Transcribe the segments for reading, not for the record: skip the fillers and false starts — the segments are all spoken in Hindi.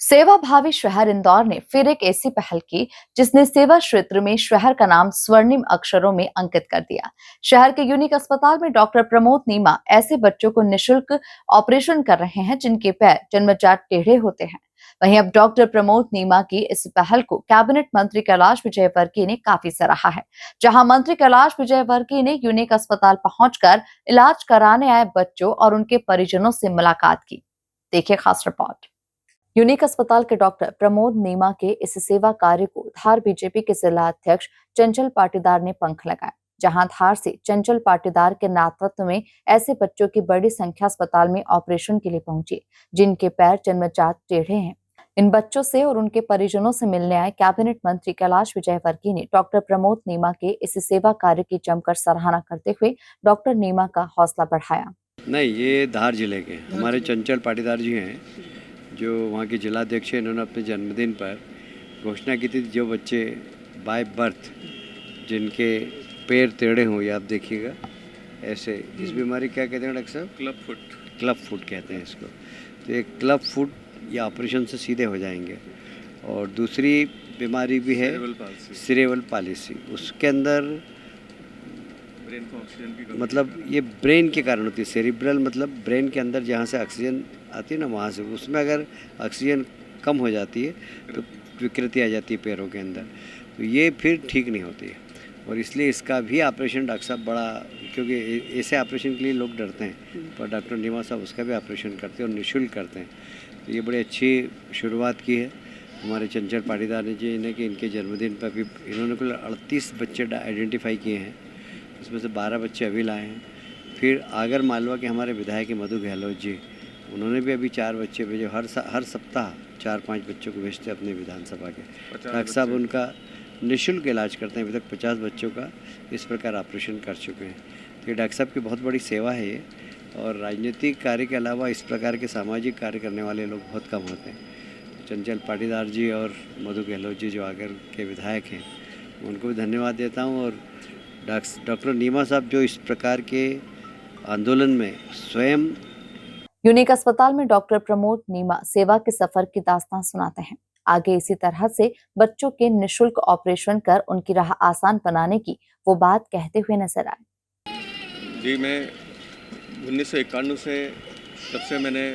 सेवा भावी शहर इंदौर ने फिर एक ऐसी पहल की जिसने सेवा क्षेत्र में शहर का नाम स्वर्णिम अक्षरों में अंकित कर दिया। शहर के यूनिक अस्पताल में डॉक्टर प्रमोद नीमा ऐसे बच्चों को निशुल्क ऑपरेशन कर रहे हैं जिनके पैर जन्मजात टेढ़े होते हैं। वहीं अब डॉक्टर प्रमोद नीमा की इस पहल को कैबिनेट मंत्री कैलाश विजयवर्गीय ने काफी सराहा है। जहां मंत्री कैलाश विजयवर्गीय ने यूनिक अस्पताल पहुंचकर इलाज कराने आए बच्चों और उनके परिजनों से मुलाकात की। देखिए खास रिपोर्ट। यूनिक अस्पताल के डॉक्टर प्रमोद नीमा के इस सेवा कार्य को धार बीजेपी के जिला अध्यक्ष चंचल पाटीदार ने पंख लगाए। जहां धार से चंचल पाटीदार के नेतृत्व में ऐसे बच्चों की बड़ी संख्या अस्पताल में ऑपरेशन के लिए पहुंची जिनके पैर जन्मजात टेढ़े हैं। इन बच्चों से और उनके परिजनों से मिलने आए कैबिनेट मंत्री कैलाश विजयवर्गीय ने डॉक्टर प्रमोद नीमा के इस सेवा कार्य की जमकर सराहना करते हुए डॉक्टर नीमा का हौसला बढ़ाया। नहीं, ये धार जिले के हमारे चंचल पाटीदार जी हैं, जो वहाँ के जिलाध्यक्ष हैं। इन्होंने अपने जन्मदिन पर घोषणा की थी जो बच्चे बाय बर्थ जिनके पैर टेढ़े हों, या आप देखिएगा ऐसे, इस बीमारी क्या कहते हैं डॉक्टर साहब? क्लब फुट कहते हैं इसको। तो ये क्लब फुट या ऑपरेशन से सीधे हो जाएंगे। और दूसरी बीमारी भी है सिरेबल पालिसी, उसके अंदर ब्रेन को ऑक्सीजन की कमी, मतलब ये ब्रेन के कारण होती है। सेरिब्रल मतलब ब्रेन के अंदर जहाँ से ऑक्सीजन आती है ना, वहाँ से उसमें अगर ऑक्सीजन कम हो जाती है तो विकृति आ जाती है पैरों के अंदर, तो ये फिर ठीक नहीं होती है। और इसलिए इसका भी ऑपरेशन डॉक्टर साहब बड़ा, क्योंकि ऐसे ऑपरेशन के लिए लोग डरते हैं, पर डॉक्टर नीमा साहब उसका भी ऑपरेशन करते हैं और निःशुल्क करते हैं। तो ये बड़ी अच्छी शुरुआत की है हमारे चंचल पाटीदार ने जी ने, कि इनके जन्मदिन पर भी इन्होंने कुल 38 बच्चे आइडेंटिफाई किए हैं, इसमें से 12 बच्चे अभी लाए हैं। फिर आगर मालवा के हमारे विधायक मधु गहलोत जी, उन्होंने भी अभी 4 बच्चे भेजे। हर सप्ताह 4-5 बच्चों को भेजते हैं अपने विधानसभा के। डॉक्टर साहब उनका निःशुल्क इलाज करते हैं। अभी तक 50 बच्चों का इस प्रकार ऑपरेशन कर चुके हैं। तो ये डॉक्टर साहब की बहुत बड़ी सेवा है ये। और राजनीतिक कार्य के अलावा इस प्रकार के सामाजिक कार्य करने वाले लोग बहुत कम होते हैं। चंचल पाटीदार जी और मधु गहलोत जी जो आगर के विधायक हैं, उनको भी धन्यवाद देता हूँ। और डॉक्टर नीमा साहब जो इस प्रकार के आंदोलन में स्वयं। यूनिक अस्पताल में डॉक्टर प्रमोद नीमा सेवा के सफर की दास्तान सुनाते हैं। आगे इसी तरह से बच्चों के निशुल्क ऑपरेशन कर उनकी राह आसान बनाने की वो बात कहते हुए नजर आए। जी, मैं 1991 से तब से मैंने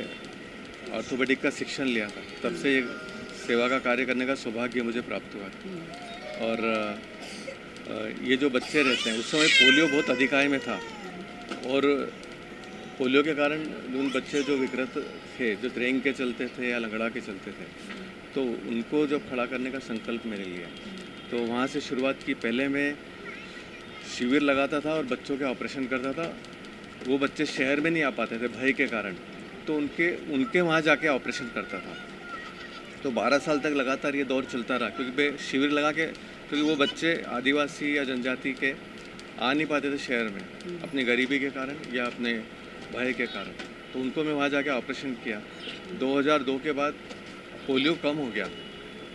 ऑर्थोपेडिक का शिक्षण लिया था, तब से ये सेवा का कार्य करने का सौभाग्य मुझे प्राप्त हुआ है। और ये जो बच्चे रहते हैं, उस समय पोलियो बहुत अधिकाई में था, और पोलियो के कारण उन बच्चे जो विकृत थे, जो रेंग के चलते थे या लंगड़ा के चलते थे, तो उनको जब खड़ा करने का संकल्प मैंने लिया, तो वहाँ से शुरुआत की। पहले मैं शिविर लगाता था और बच्चों के ऑपरेशन करता था। वो बच्चे शहर में नहीं आ पाते थे भय के कारण, तो उनके वहाँ जाके ऑपरेशन करता था। तो 12 साल तक लगातार ये दौर चलता रहा, क्योंकि मैं शिविर लगा के, क्योंकि वो बच्चे आदिवासी या जनजाति के आ नहीं पाते थे शहर में अपनी गरीबी के कारण या अपने भय के कारण, तो उनको मैं वहाँ जाके ऑपरेशन किया। 2002 के बाद पोलियो कम हो गया,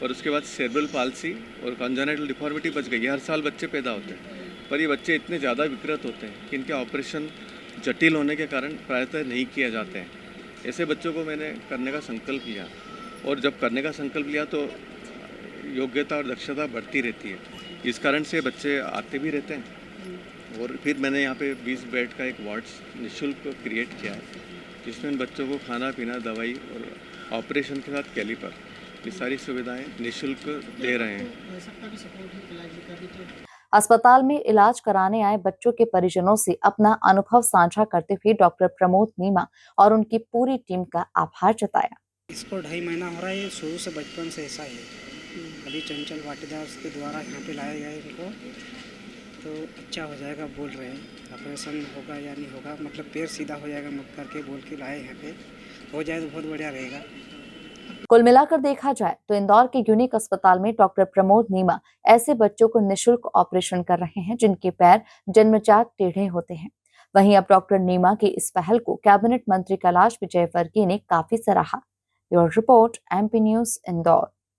और उसके बाद सेरेब्रल पाल्सी और कॉन्जेनिटल डिफॉर्मिटी बच गई। हर साल बच्चे पैदा होते हैं, पर ये बच्चे इतने ज़्यादा विकृत होते हैं कि इनके ऑपरेशन जटिल होने के कारण प्रायतः नहीं किए जाते हैं। ऐसे बच्चों को मैंने करने का संकल्प लिया, और जब करने का संकल्प लिया तो योग्यता और दक्षता बढ़ती रहती है। इस कारण से बच्चे आते भी रहते हैं। और फिर मैंने यहाँ पे 20 बेड का एक वार्ड निःशुल्क क्रिएट किया है, जिसमें बच्चों को खाना पीना, दवाई और ऑपरेशन के साथ कैलिपर, ये सारी सुविधाएं निःशुल्क दे रहे हैं। अस्पताल में इलाज कराने आए बच्चों के परिजनों से अपना अनुभव साझा करते हुए डॉक्टर प्रमोद नीमा और उनकी पूरी टीम का आभार जताया। इसको 2.5 महीना हो रहा है, ये शुरू से बचपन से ऐसा ही है। अभी चंचल पाटीदार के द्वारा यहाँ पे लाया गया है इनको, तो अच्छा हो जाएगा बोल रहे हैं। ऑपरेशन होगा या नहीं होगा, मतलब पैर सीधा हो जाएगा मुड़ करके बोल के लाए यहाँ पे, हो जाए तो बहुत बढ़िया रहेगा। कुल मिलाकर देखा जाए तो इंदौर के यूनिक अस्पताल में डॉक्टर प्रमोद नीमा ऐसे बच्चों को निशुल्क ऑपरेशन कर रहे हैं जिनके पैर जन्मजात टेढ़े होते हैं। वहीं अब डॉक्टर नीमा की इस पहल को कैबिनेट मंत्री कैलाश विजयवर्गीय ने काफी सराहा। Bureau report, MP news, Indore.